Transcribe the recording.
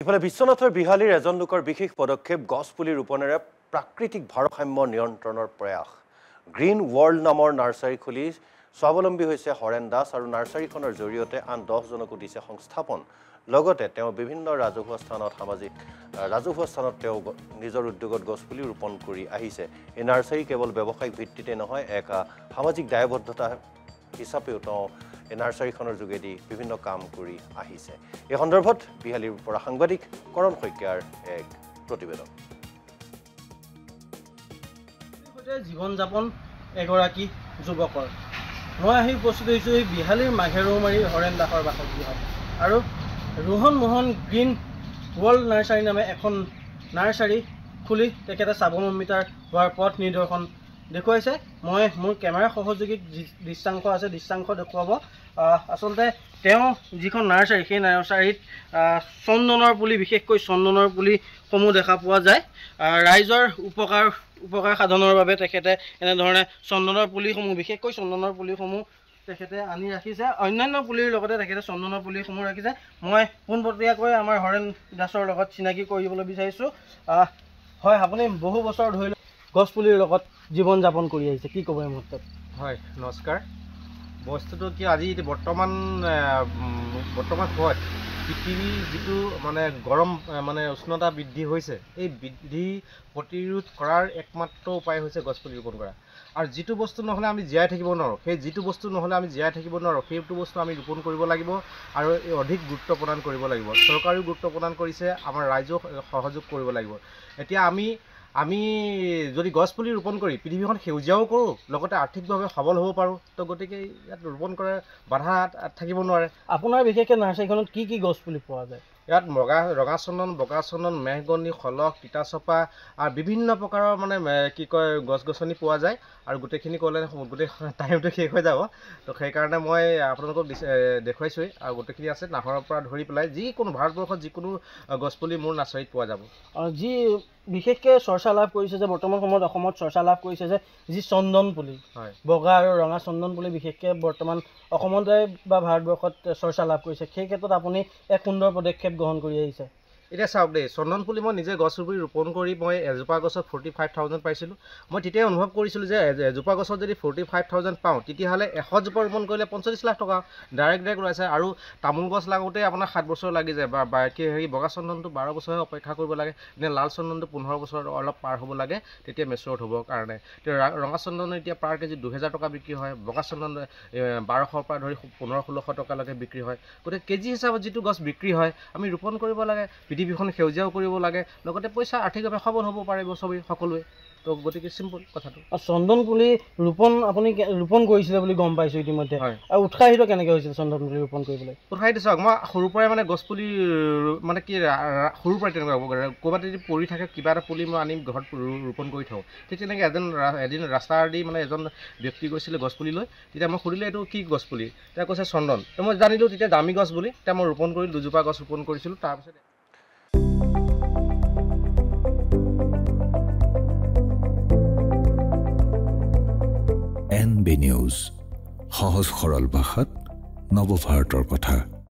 ইফালে বিশ্বনাথৰ বিহালীৰ এজন লোকৰ বিশেষ পদক্ষেপ গছপুলি ৰোপণেৰে প্ৰাকৃতিক ভাৰসাম্য নিয়ন্ত্ৰণৰ প্ৰয়াস। গ্ৰীণ ৱৰ্ল্ড নামৰ নাৰ্চাৰী খুলি স্বাৱলম্বী হৈছে হৰেণ দাস আৰু নাৰ্চাৰীখনৰ জৰিয়তে আন 10 জনকো দিছে সংস্থাপন। লগতে তেওঁ বিভিন্ন ৰাজহুৱা স্থানত তেওঁ নিজৰ উদ্যোগত গছপুলি ৰোপণ কৰি আহিছে। এই নাৰ্চাৰী কেৱল ব্যৱসায়িক ভিত্তিতে নহয়, এক সামাজিক দায়বদ্ধতা হিচাপেও তেওঁ এই নাৰ্চাৰীখনৰ যোগেদি বিভিন্ন কাম কৰি আহিছে। এই সন্দৰ্ভত বিহালীৰ পৰা সাংবাদিক কৰণ শইকীয়াৰ এক প্ৰতিবেদন। জীৱন যাপন এগৰাকী যুৱকৰ মই আহি উপস্থিত হৈছোঁ এই বিহালীৰ মাঘেৰৌমাৰী হৰেণ দাসৰ বাসগৃহত আৰু Rohan Mohan green world nursery নামে এখন নাৰ্চাৰী খুলি তেখেতে স্বাৱলম্বিতাৰ হোৱাৰ পথ নিৰ্দেশন দেখুৱাইছে। মই মোৰ কেমেৰা সহযোগীক দৃশ্যাংশ আছে, দৃশ্যাংশ দেখুৱাব। আচলতে তেওঁ যিখন নাৰ্চাৰী, সেই নাৰ্চাৰীত চন্দনৰ পুলি, বিশেষকৈ চন্দনৰ পুলিসমূহ দেখা পোৱা যায়। ৰাইজৰ উপকাৰ সাধনৰ বাবে তেখেতে এনেধৰণে চন্দনৰ পুলিসমূহ, বিশেষকৈ চন্দনৰ পুলিসমূহ তেখেতে আনি ৰাখিছে। অন্যান্য পুলিৰ লগতে তেখেতে চন্দনৰ পুলিসমূহ ৰাখিছে। মই পোনপটীয়াকৈ আমাৰ হৰেণ দাসৰ লগত চিনাকি কৰিবলৈ বিচাৰিছোঁ। হয়, আপুনি বহু বছৰ ধৰি গছপুলিৰ লগত জীৱন যাপন কৰি আহিছে, কি ক'ব এই মুহূৰ্তত? হয়, নমস্কাৰ। বস্তুটো কি, আজি বৰ্তমান সময়ত পৃথিৱীৰ যিটো গৰম উষ্ণতা বৃদ্ধি হৈছে, এই বৃদ্ধি প্ৰতিৰোধ কৰাৰ একমাত্ৰ উপায় হৈছে গছপুলি ৰোপণ কৰা। আৰু যিটো বস্তু নহ'লে আমি জীয়াই থাকিব নোৱাৰোঁ, সেইটো বস্তু আমি ৰোপণ কৰিব লাগিব আৰু অধিক গুৰুত্ব প্ৰদান কৰিব লাগিব। চৰকাৰেও গুৰুত্ব প্ৰদান কৰিছে, আমাৰ ৰাইজেও সহযোগ কৰিব লাগিব। এতিয়া আমি যদি গছপুলি ৰোপণ কৰি পৃথিৱীখন সেউজীয়াও কৰোঁ, লগতে আৰ্থিকভাৱে সবল হ'ব পাৰোঁ, তো গতিকে ইয়াত ৰোপণ কৰাৰ বাধা থাকিব নোৱাৰে। আপোনাৰ বিশেষকৈ নাৰ্চাৰীখনত কি কি গছপুলি পোৱা যায়? ইয়াত ৰঙা চন্দন, বগা চন্দন, মেহগনি, শলখ, তিতাচপা আৰু বিভিন্ন প্ৰকাৰৰ গছ গছনি পোৱা যায়। আৰু গোটেইখিনি ক'লে গোটেই টাইমটো শেষ হৈ যাব, তো সেইকাৰণে মই আপোনালোকক দেখুৱাইছোঁৱেই। আৰু গোটেইখিনি আছে, নাহৰৰ পৰা ধৰি পেলাই যিকোনো ভাৰতবৰ্ষত যিকোনো গছপুলি মোৰ নাৰ্চাৰীত পোৱা যাব। যি বিশেষকৈ চৰ্চা লাভ কৰিছে যে বৰ্তমান সময়ত অসমত চৰ্চা লাভ কৰিছে যে যি চন্দন পুলি, হয়, বগা আৰু ৰঙা চন্দন পুলি বিশেষকৈ বৰ্তমান অসমতে বা ভাৰতবৰ্ষত চৰ্চা লাভ কৰিছে, সেই ক্ষেত্ৰত আপুনি এক সুন্দৰ পদক্ষেপ গ্ৰহণ কৰি আহিছে। এতিয়া চাওক দেই, চন্দন পুলি মই নিজে গছ ৰোপণ কৰি মই এজোপা গছত 45,000 পাইছিলোঁ। মই তেতিয়াই অনুভৱ কৰিছিলোঁ যে এজোপা গছত যদি 45,000 পাওঁ, তেতিয়াহ'লে 100 জোপা ৰোপণ কৰিলে 45 লাখ টকা ডাইৰেক্ট ওলাইছে। আৰু তামোল গছ লাগোঁতে আপোনাৰ 7 বছৰ লাগি যায়, বা বগা চন্দনটো 12 বছৰহে অপেক্ষা কৰিব লাগে, নে লাল চন্দনটো 15 বছৰ অলপ পাৰ হ'ব লাগে, তেতিয়া মেচিয়ৰ্ড হ'বৰ কাৰণে। ৰঙা চন্দন এতিয়া পাৰ কেজি 2000 টকা বিক্ৰী হয়, বগা চন্দন 1200 পৰা ধৰি 1500-1600 টকালৈকে বিক্ৰী হয়। গতিকে কেজি হিচাপত যিটো গছ বিক্ৰী হয়, আমি ৰোপণ কৰিব লাগে, পৃথিৱীখন সেউজীয়াও কৰিব লাগে, লগতে পইচা আৰ্থিকভাৱে সবল হ'ব পাৰিব সকলোৱে। তো গতিকে চিম্পল কথাটো। চন্দন পুলি আপুনি ৰোপণ কৰিছিলে বুলি গম পাইছোঁ ইতিমধ্যে, আৰু উৎসাহিত কেনেকৈ হৈছিল চন্দন পুলি ৰোপণ কৰিবলৈ? উৎসাহিত চাওক, মই সৰুৰ পৰাই গছপুলি সৰুৰ পৰাই তেনেকুৱা ক'ৰবাত যদি পৰি থাকে কিবা এটা পুলি মই আনি ঘৰত ৰোপণ কৰি থওঁ। ঠিক তেনেকৈ এদিন ৰাস্তাদি এজন ব্যক্তি গৈছিলে গছপুলি লৈ, তেতিয়া মই সুধিলোঁ এইটো কি গছপুলি? তেওঁ কৈছে চন্দন। তো মই জানিলোঁ তেতিয়া দামী গছ বুলি। তেতিয়া মই ৰোপণ কৰি 2 জোপা গছ ৰোপণ কৰিছিলোঁ। তাৰপিছত NB নিউজ, সহজ সৰল ভাষাত নৱভাৰতৰ কথা।